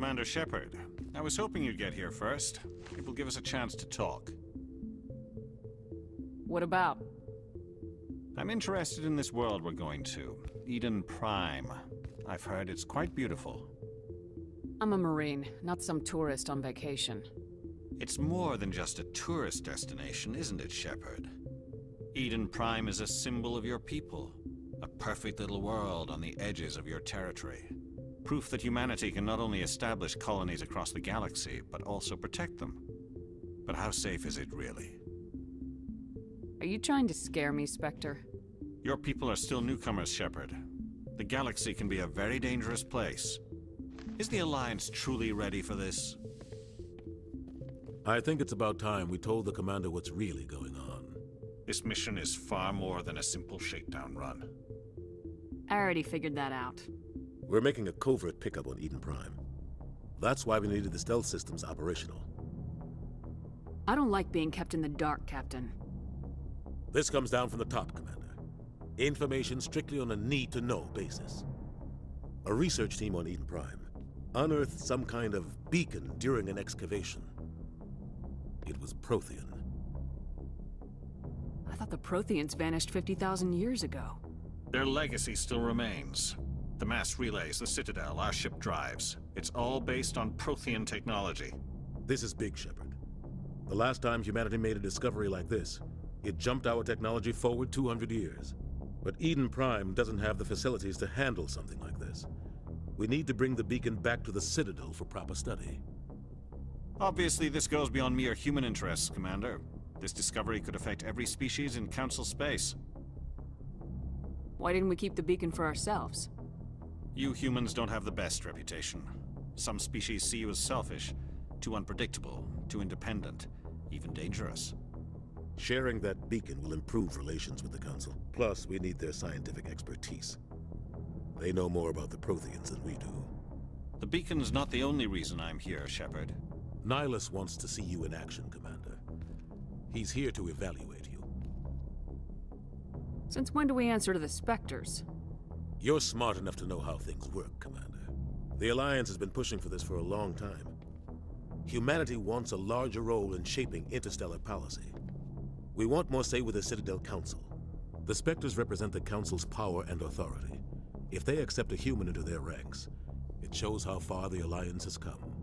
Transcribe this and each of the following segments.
Commander Shepard. I was hoping you'd get here first. It will give us a chance to talk. What about? I'm interested in this world we're going to, Eden Prime. I've heard it's quite beautiful. I'm a Marine, not some tourist on vacation. It's more than just a tourist destination, isn't it, Shepard? Eden Prime is a symbol of your people. A perfect little world on the edges of your territory. Proof that humanity can not only establish colonies across the galaxy, but also protect them. But how safe is it, really? Are you trying to scare me, Spectre? Your people are still newcomers, Shepard. The galaxy can be a very dangerous place. Is the Alliance truly ready for this? I think it's about time we told the Commander what's really going on. This mission is far more than a simple shakedown run. I already figured that out. We're making a covert pickup on Eden Prime. That's why we needed the stealth systems operational. I don't like being kept in the dark, Captain. This comes down from the top, Commander. Information strictly on a need-to-know basis. A research team on Eden Prime unearthed some kind of beacon during an excavation. It was Prothean. I thought the Protheans vanished 50,000 years ago. Their legacy still remains. The mass relays, the Citadel, our ship drives. It's all based on Prothean technology. This is big, Shepard. The last time humanity made a discovery like this, it jumped our technology forward 200 years. But Eden Prime doesn't have the facilities to handle something like this. We need to bring the beacon back to the Citadel for proper study. Obviously, this goes beyond mere human interests, Commander. This discovery could affect every species in Council space. Why didn't we keep the beacon for ourselves? You humans don't have the best reputation. Some species see you as selfish, too unpredictable, too independent, even dangerous. Sharing that beacon will improve relations with the Council. Plus, we need their scientific expertise. They know more about the Protheans than we do. The beacon's not the only reason I'm here, Shepard. Nihilus wants to see you in action, Commander. He's here to evaluate you. Since when do we answer to the Spectres? You're smart enough to know how things work, Commander. The Alliance has been pushing for this for a long time. Humanity wants a larger role in shaping interstellar policy. We want more say with the Citadel Council. The Spectres represent the Council's power and authority. If they accept a human into their ranks, it shows how far the Alliance has come.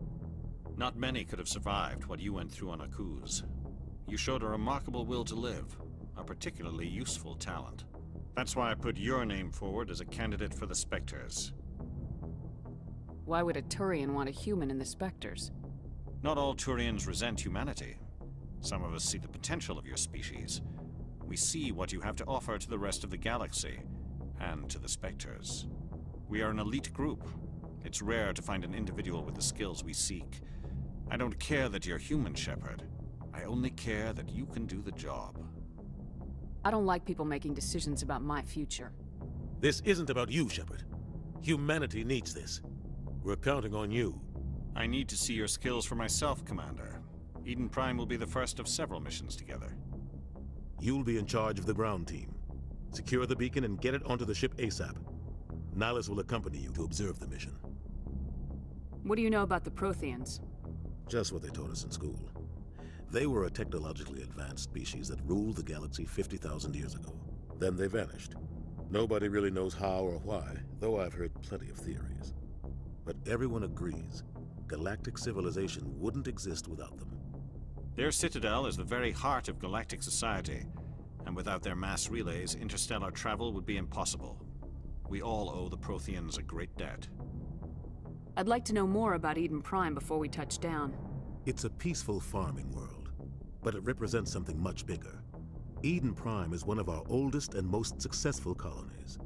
Not many could have survived what you went through on Akuz. You showed a remarkable will to live, a particularly useful talent. That's why I put your name forward as a candidate for the Spectres. Why would a Turian want a human in the Spectres? Not all Turians resent humanity. Some of us see the potential of your species. We see what you have to offer to the rest of the galaxy, and to the Spectres. We are an elite group. It's rare to find an individual with the skills we seek. I don't care that you're human, Shepard. I only care that you can do the job. I don't like people making decisions about my future. This isn't about you, Shepard. Humanity needs this. We're counting on you. I need to see your skills for myself, Commander. Eden Prime will be the first of several missions together. You'll be in charge of the ground team. Secure the beacon and get it onto the ship ASAP. Nihilus will accompany you to observe the mission. What do you know about the Protheans? Just what they taught us in school. They were a technologically advanced species that ruled the galaxy 50,000 years ago. Then they vanished. Nobody really knows how or why, though I've heard plenty of theories. But everyone agrees, galactic civilization wouldn't exist without them. Their citadel is the very heart of galactic society, and without their mass relays, interstellar travel would be impossible. We all owe the Protheans a great debt. I'd like to know more about Eden Prime before we touch down. It's a peaceful farming world, but it represents something much bigger. Eden Prime is one of our oldest and most successful colonies.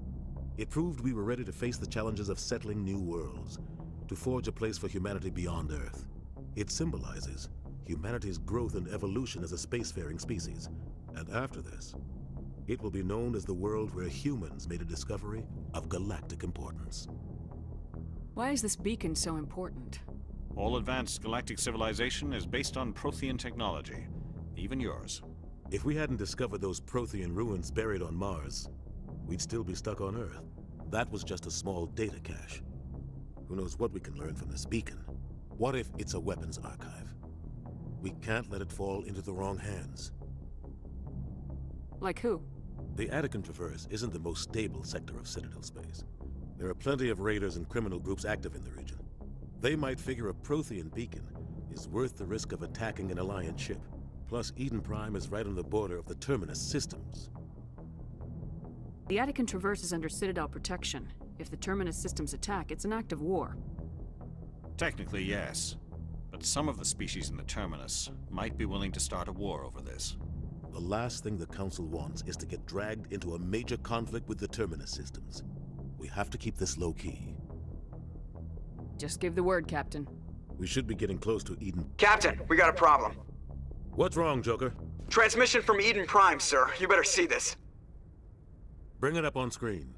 It proved we were ready to face the challenges of settling new worlds, to forge a place for humanity beyond Earth. It symbolizes humanity's growth and evolution as a spacefaring species. And after this, it will be known as the world where humans made a discovery of galactic importance. Why is this beacon so important? All advanced galactic civilization is based on Prothean technology, even yours. If we hadn't discovered those Prothean ruins buried on Mars, we'd still be stuck on Earth. That was just a small data cache. Who knows what we can learn from this beacon? What if it's a weapons archive? We can't let it fall into the wrong hands. Like who? The Attican Traverse isn't the most stable sector of Citadel space. There are plenty of raiders and criminal groups active in the region. They might figure a Prothean beacon is worth the risk of attacking an Alliance ship. Plus, Eden Prime is right on the border of the Terminus systems. The Attican Traverse is under Citadel protection. If the Terminus systems attack, it's an act of war. Technically, yes. But some of the species in the Terminus might be willing to start a war over this. The last thing the Council wants is to get dragged into a major conflict with the Terminus systems. We have to keep this low-key. Just give the word, Captain. We should be getting close to Eden. Captain, we got a problem. What's wrong, Joker? Transmission from Eden Prime, sir. You better see this. Bring it up on screen.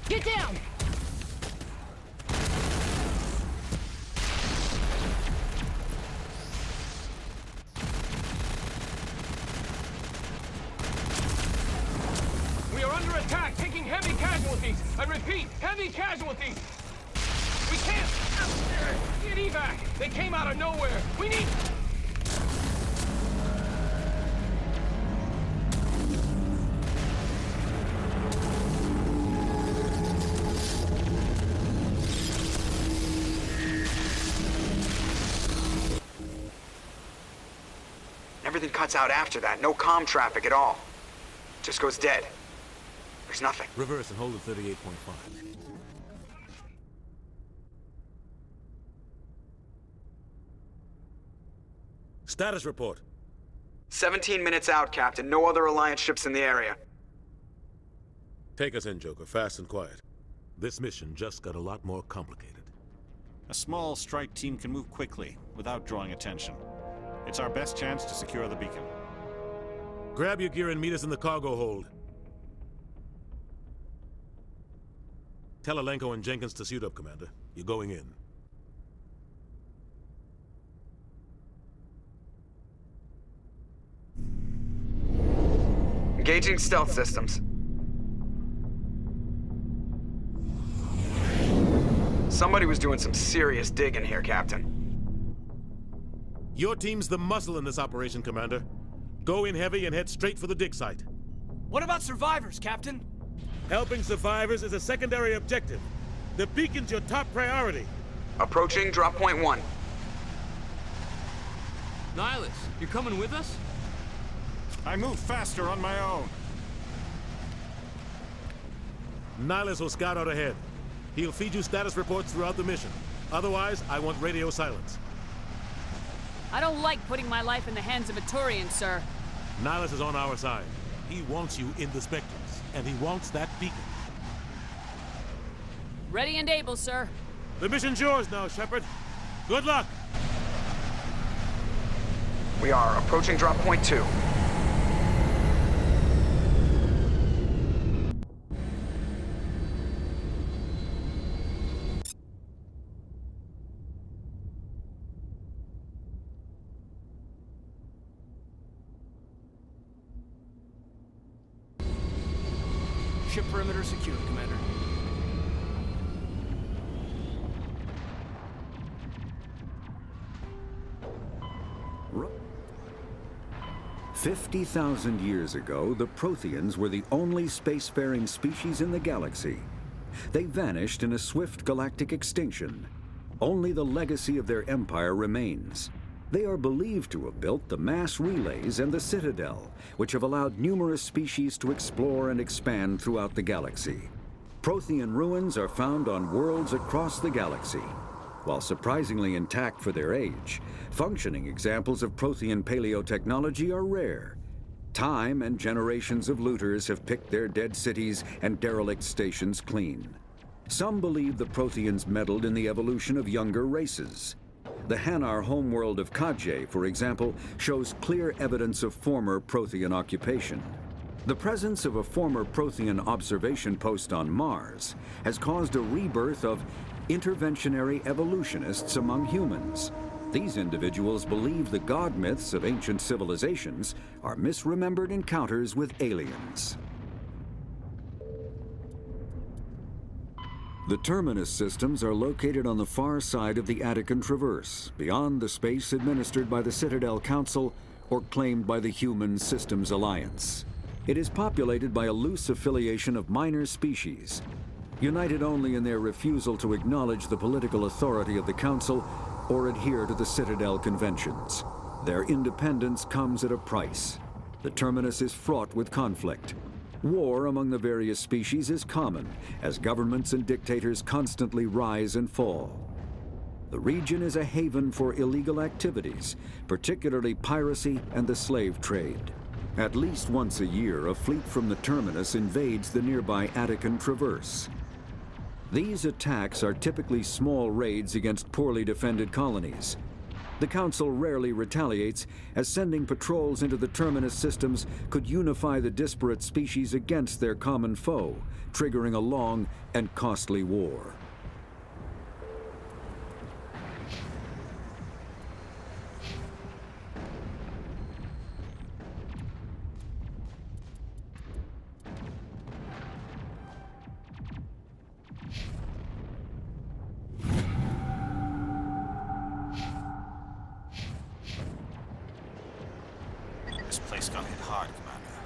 Get down! We are under attack, taking heavy casualties. I repeat, heavy casualties. We can't get evac. They came out of nowhere. We need... Everything cuts out after that. No comm traffic at all. Just goes dead. There's nothing. Reverse and hold at 38.5. Status report. 17 minutes out, Captain. No other Alliance ships in the area. Take us in, Joker, fast and quiet. This mission just got a lot more complicated. A small strike team can move quickly, without drawing attention. It's our best chance to secure the beacon. Grab your gear and meet us in the cargo hold. Tell Alenko and Jenkins to suit up, Commander. You're going in. Engaging stealth systems. Somebody was doing some serious digging here, Captain. Your team's the muscle in this operation, Commander. Go in heavy and head straight for the dig site. What about survivors, Captain? Helping survivors is a secondary objective. The beacon's your top priority. Approaching drop point 1. Nihilus, you're coming with us? I move faster on my own. Nihilus will scout out ahead. He'll feed you status reports throughout the mission. Otherwise, I want radio silence. I don't like putting my life in the hands of a Turian, sir. Nihilus is on our side. He wants you in the Spectres, and he wants that beacon. Ready and able, sir. The mission's yours now, Shepard. Good luck! We are approaching drop point 2. Ship perimeter secured, Commander. Ro 50,000 years ago, the Protheans were the only spacefaring species in the galaxy. They vanished in a swift galactic extinction. Only the legacy of their empire remains. They are believed to have built the mass relays and the Citadel, which have allowed numerous species to explore and expand throughout the galaxy. Prothean ruins are found on worlds across the galaxy. While surprisingly intact for their age, functioning examples of Prothean paleotechnology are rare. Time and generations of looters have picked their dead cities and derelict stations clean. Some believe the Protheans meddled in the evolution of younger races. The Hanar homeworld of Kajay, for example, shows clear evidence of former Prothean occupation. The presence of a former Prothean observation post on Mars has caused a rebirth of interventionary evolutionists among humans. These individuals believe the god myths of ancient civilizations are misremembered encounters with aliens. The terminus systems are located on the far side of the Attican Traverse, beyond the space administered by the Citadel Council or claimed by the Human Systems Alliance. It is populated by a loose affiliation of minor species, united only in their refusal to acknowledge the political authority of the Council or adhere to the Citadel conventions. Their independence comes at a price. The terminus is fraught with conflict. War among the various species is common, as governments and dictators constantly rise and fall. The region is a haven for illegal activities, particularly piracy and the slave trade. At least once a year, a fleet from the terminus invades the nearby Attican Traverse. These attacks are typically small raids against poorly defended colonies. The Council rarely retaliates, as sending patrols into the terminus systems could unify the disparate species against their common foe, triggering a long and costly war. This place got hit hard, Commander.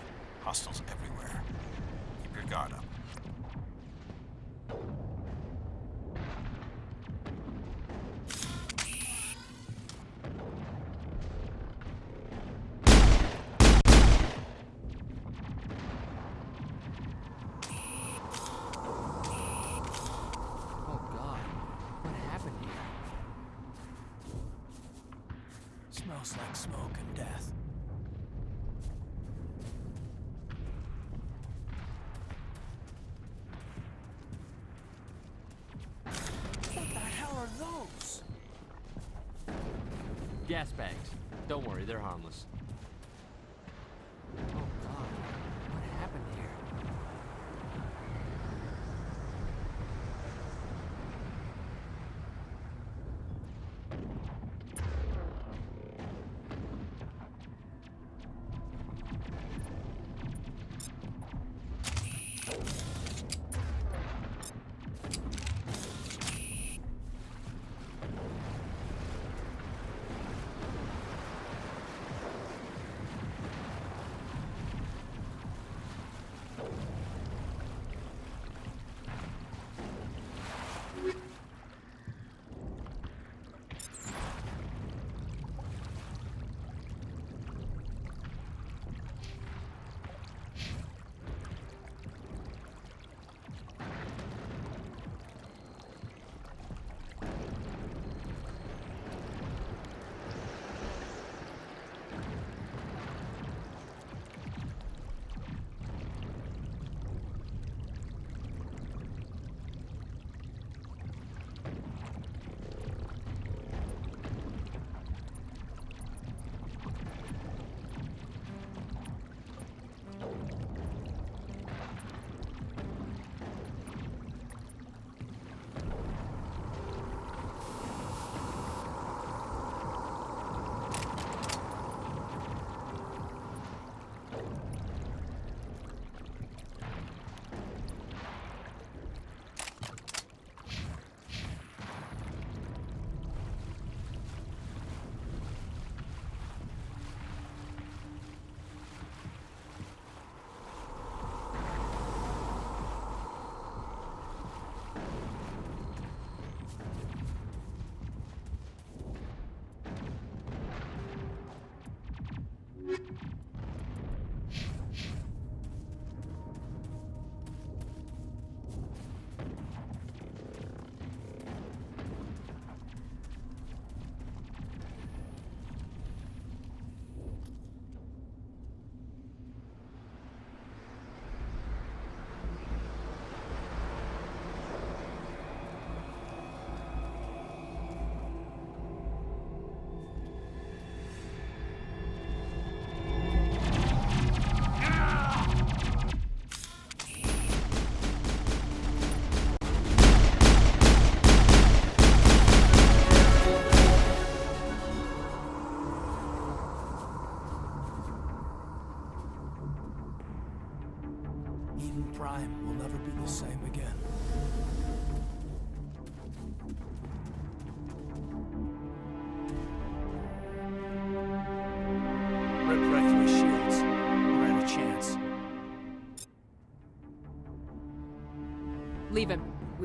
Hostiles everywhere. Keep your guard up. Oh God, what happened here? Smells like smoke and death. What the hell are those? Gas bags. Don't worry, they're harmless. Oh God, what happened here?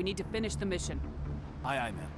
We need to finish the mission. Aye, aye, ma'am.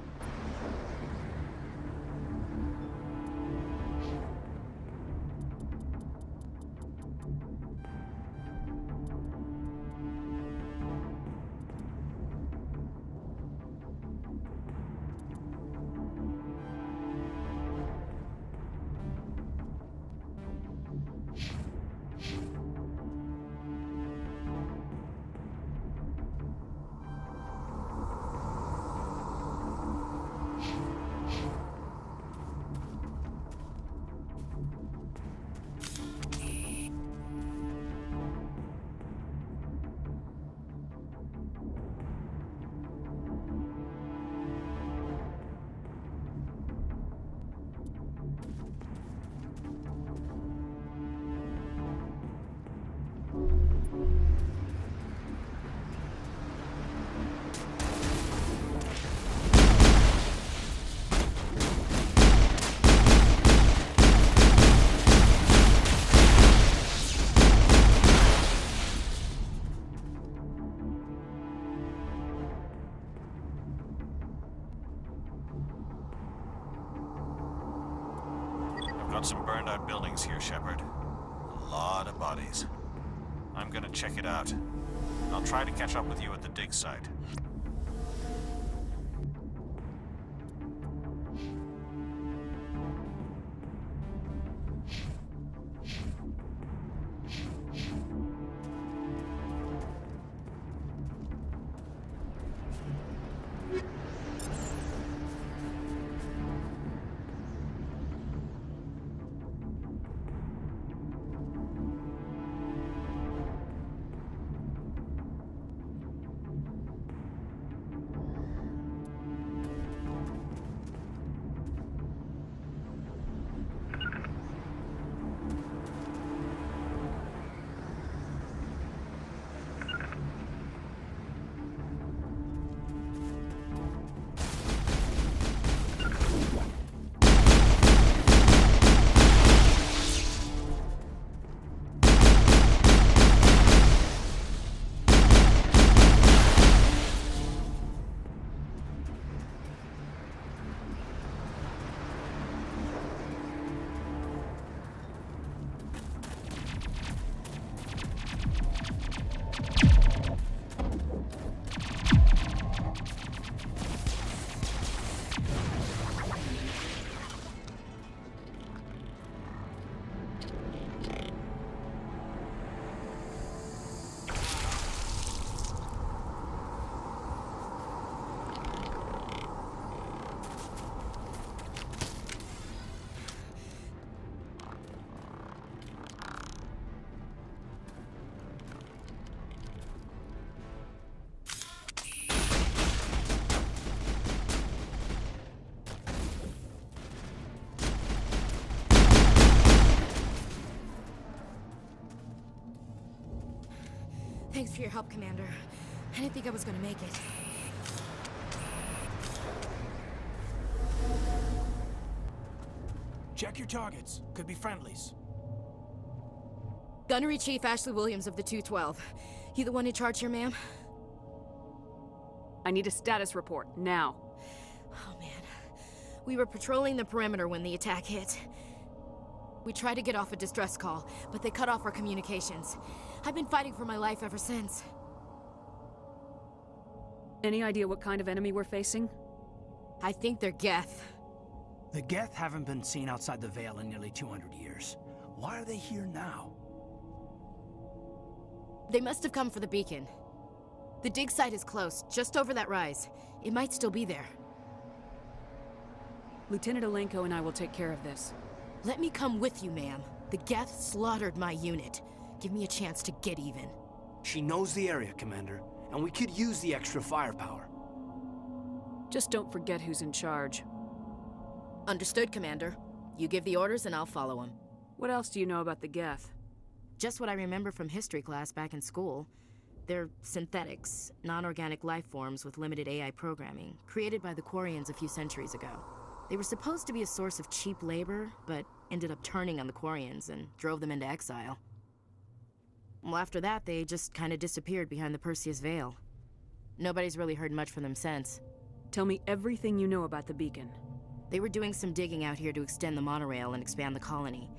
Got some burned out buildings here, Shepard. A lot of bodies. I'm gonna check it out. I'll try to catch up with you at the dig site. Thanks for your help, Commander. I didn't think I was gonna make it. Check your targets. Could be friendlies. Gunnery Chief Ashley Williams of the 212. You the one in charge here, ma'am? I need a status report, now. Oh, man. We were patrolling the perimeter when the attack hit. We tried to get off a distress call, but they cut off our communications. I've been fighting for my life ever since. Any idea what kind of enemy we're facing? I think they're Geth. The Geth haven't been seen outside the Veil in nearly 200 years. Why are they here now? They must have come for the beacon. The dig site is close, just over that rise. It might still be there. Lieutenant Alenko and I will take care of this. Let me come with you, ma'am. The Geth slaughtered my unit. Give me a chance to get even. She knows the area, Commander, and we could use the extra firepower. Just don't forget who's in charge. Understood, Commander. You give the orders and I'll follow them. What else do you know about the Geth? Just what I remember from history class back in school. They're synthetics, non-organic life forms with limited AI programming, created by the Quarians a few centuries ago. They were supposed to be a source of cheap labor, but ended up turning on the Quarians and drove them into exile. Well, after that, they just kind of disappeared behind the Perseus Veil. Nobody's really heard much from them since. Tell me everything you know about the beacon. They were doing some digging out here to extend the monorail and expand the colony.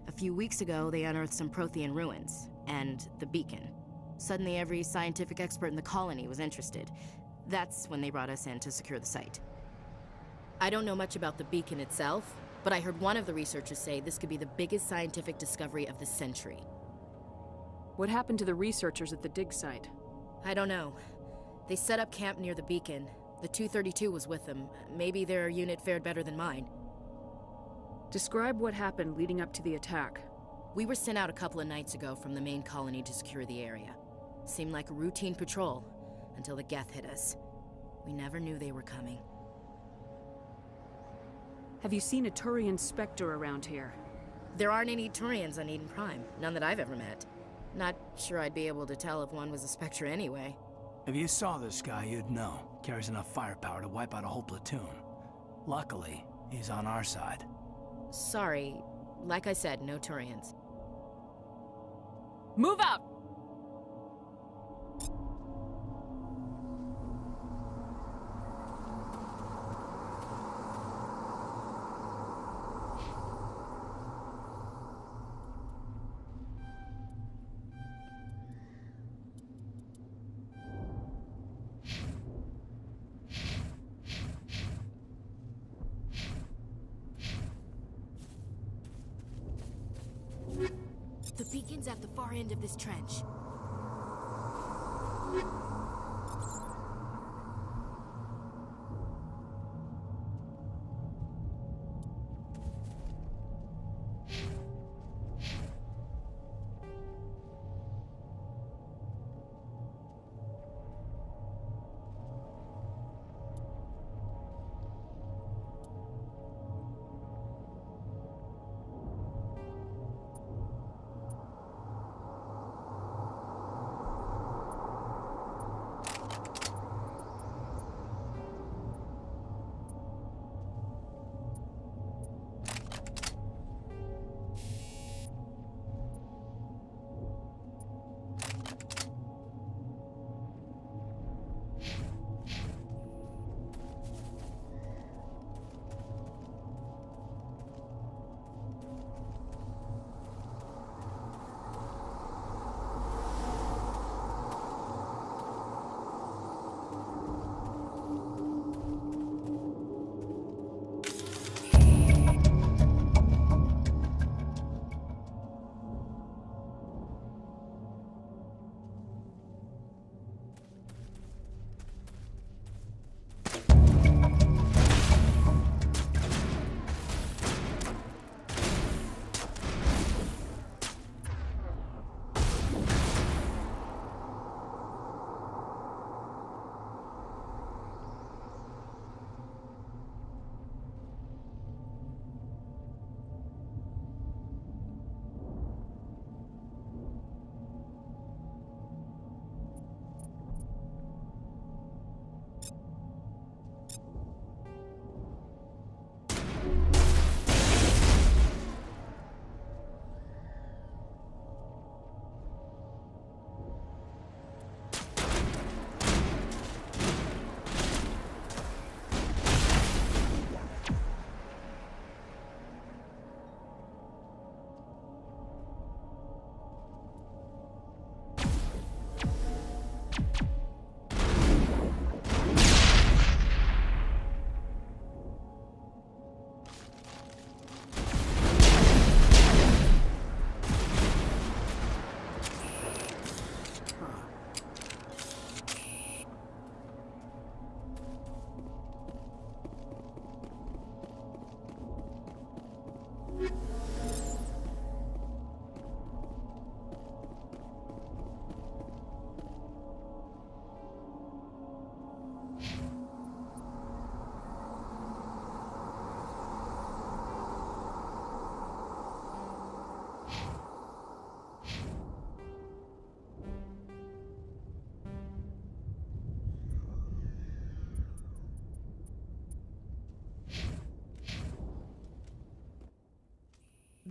A few weeks ago, they unearthed some Prothean ruins, and the beacon. Suddenly, every scientific expert in the colony was interested. That's when they brought us in to secure the site. I don't know much about the beacon itself, but I heard one of the researchers say this could be the biggest scientific discovery of the century. What happened to the researchers at the dig site? I don't know. They set up camp near the beacon. The 232 was with them. Maybe their unit fared better than mine. Describe what happened leading up to the attack. We were sent out a couple of nights ago from the main colony to secure the area. Seemed like a routine patrol, until the Geth hit us. We never knew they were coming. Have you seen a Turian Spectre around here? There aren't any Turians on Eden Prime. None that I've ever met. Not sure I'd be able to tell if one was a Spectre anyway. If you saw this guy, you'd know. Carries enough firepower to wipe out a whole platoon. Luckily, he's on our side. Sorry. Like I said, no Turians. Move out! The beacon's at the far end of this trench.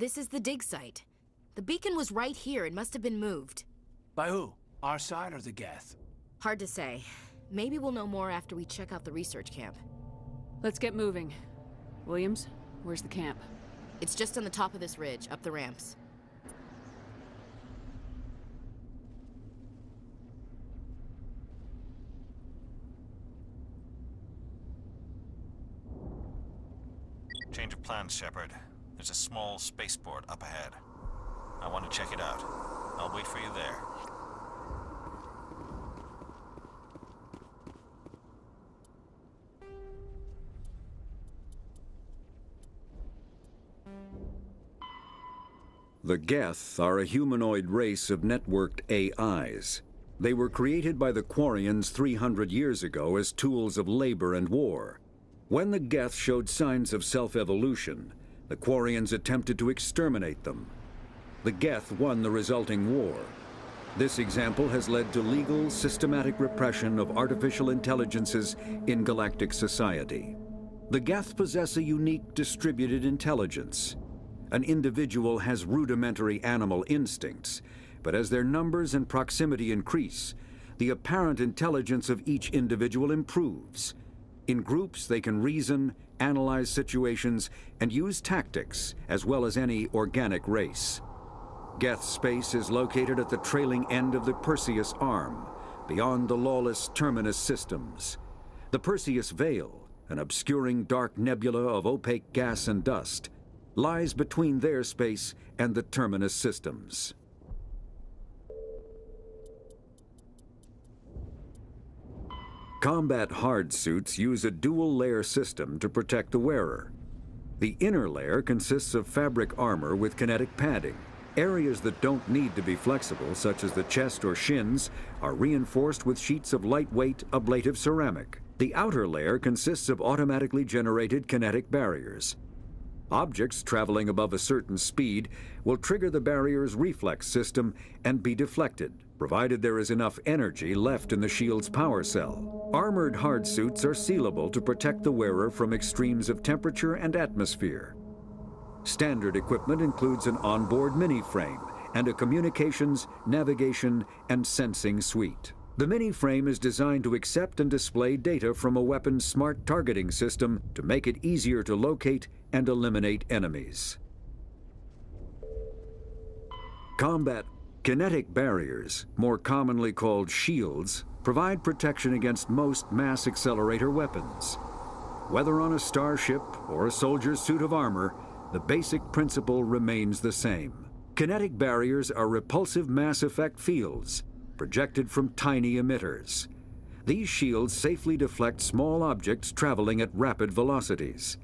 This is the dig site. The beacon was right here. It must have been moved. By who? Our side or the Geth? Hard to say. Maybe we'll know more after we check out the research camp. Let's get moving. Williams, where's the camp? It's just on the top of this ridge, up the ramps. Change of plans, Shepard. There's a small spaceport up ahead. I want to check it out. I'll wait for you there. The Geth are a humanoid race of networked AIs. They were created by the Quarians 300 years ago as tools of labor and war. When the Geth showed signs of self-evolution, the Quarians attempted to exterminate them. The Geth won the resulting war. This example has led to legal, systematic repression of artificial intelligences in galactic society. The Geth possess a unique distributed intelligence. An individual has rudimentary animal instincts, but as their numbers and proximity increase, the apparent intelligence of each individual improves. In groups, they can reason, analyze situations, and use tactics, as well as any organic race. Geth space is located at the trailing end of the Perseus Arm, beyond the lawless Terminus systems. The Perseus Veil, an obscuring dark nebula of opaque gas and dust, lies between their space and the Terminus systems. Combat hard suits use a dual-layer system to protect the wearer. The inner layer consists of fabric armor with kinetic padding. Areas that don't need to be flexible, such as the chest or shins, are reinforced with sheets of lightweight, ablative ceramic. The outer layer consists of automatically generated kinetic barriers. Objects traveling above a certain speed will trigger the barrier's reflex system and be deflected, provided there is enough energy left in the shield's power cell. Armored hard suits are sealable to protect the wearer from extremes of temperature and atmosphere. Standard equipment includes an onboard mini-frame and a communications, navigation, and sensing suite. The mini-frame is designed to accept and display data from a weapon's smart targeting system to make it easier to locate and eliminate enemies. Combat kinetic barriers, more commonly called shields, provide protection against most mass accelerator weapons. Whether on a starship or a soldier's suit of armor, the basic principle remains the same. Kinetic barriers are repulsive mass effect fields, projected from tiny emitters. These shields safely deflect small objects traveling at rapid velocities.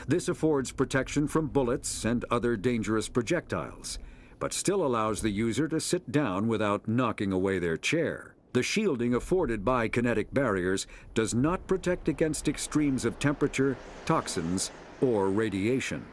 This affords protection from bullets and other dangerous projectiles, but still allows the user to sit down without knocking away their chair. The shielding afforded by kinetic barriers does not protect against extremes of temperature, toxins, or radiation.